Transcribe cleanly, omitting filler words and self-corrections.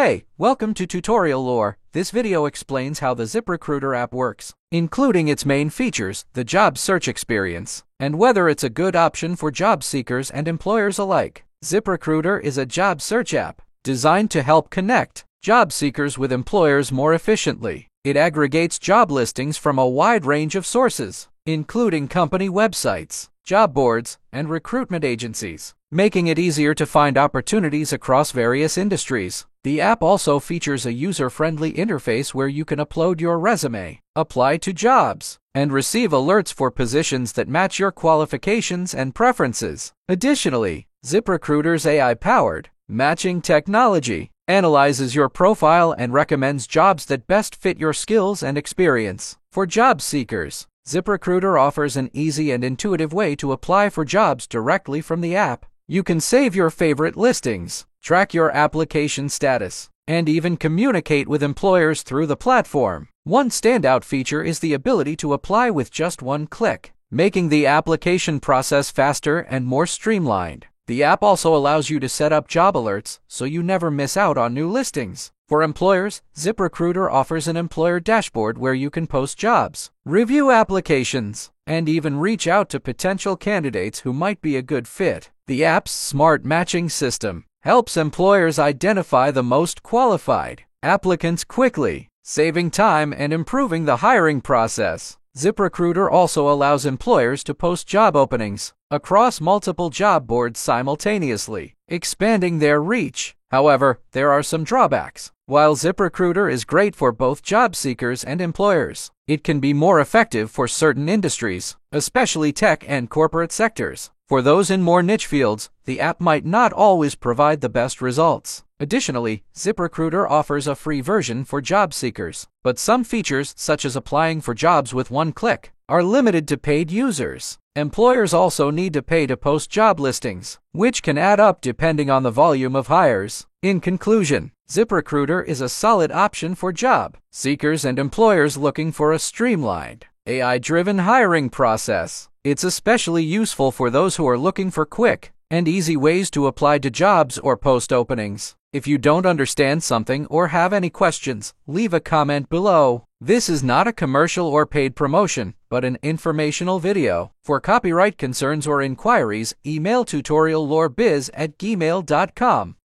Hey, welcome to Tutorial Lore. This video explains how the ZipRecruiter app works, including its main features, the job search experience, and whether it's a good option for job seekers and employers alike. ZipRecruiter is a job search app designed to help connect job seekers with employers more efficiently. It aggregates job listings from a wide range of sources, including company websites, job boards, and recruitment agencies, making it easier to find opportunities across various industries. The app also features a user-friendly interface where you can upload your resume, apply to jobs, and receive alerts for positions that match your qualifications and preferences. Additionally, ZipRecruiter's AI-powered matching technology analyzes your profile and recommends jobs that best fit your skills and experience. For job seekers, ZipRecruiter offers an easy and intuitive way to apply for jobs directly from the app. You can save your favorite listings, track your application status, and even communicate with employers through the platform. One standout feature is the ability to apply with just one click, making the application process faster and more streamlined. The app also allows you to set up job alerts so you never miss out on new listings. For employers, ZipRecruiter offers an employer dashboard where you can post jobs, review applications, and even reach out to potential candidates who might be a good fit. The app's smart matching system helps employers identify the most qualified applicants quickly, saving time and improving the hiring process. ZipRecruiter also allows employers to post job openings across multiple job boards simultaneously, expanding their reach. However, there are some drawbacks. While ZipRecruiter is great for both job seekers and employers, it can be more effective for certain industries, especially tech and corporate sectors. For those in more niche fields, the app might not always provide the best results. Additionally, ZipRecruiter offers a free version for job seekers, but some features, such as applying for jobs with one click, are limited to paid users. Employers also need to pay to post job listings, which can add up depending on the volume of hires. In conclusion, ZipRecruiter is a solid option for job seekers and employers looking for a streamlined, AI-driven hiring process. It's especially useful for those who are looking for quick and easy ways to apply to jobs or post openings. If you don't understand something or have any questions, leave a comment below. This is not a commercial or paid promotion, but an informational video. For copyright concerns or inquiries, email tutoriallorebiz@gmail.com.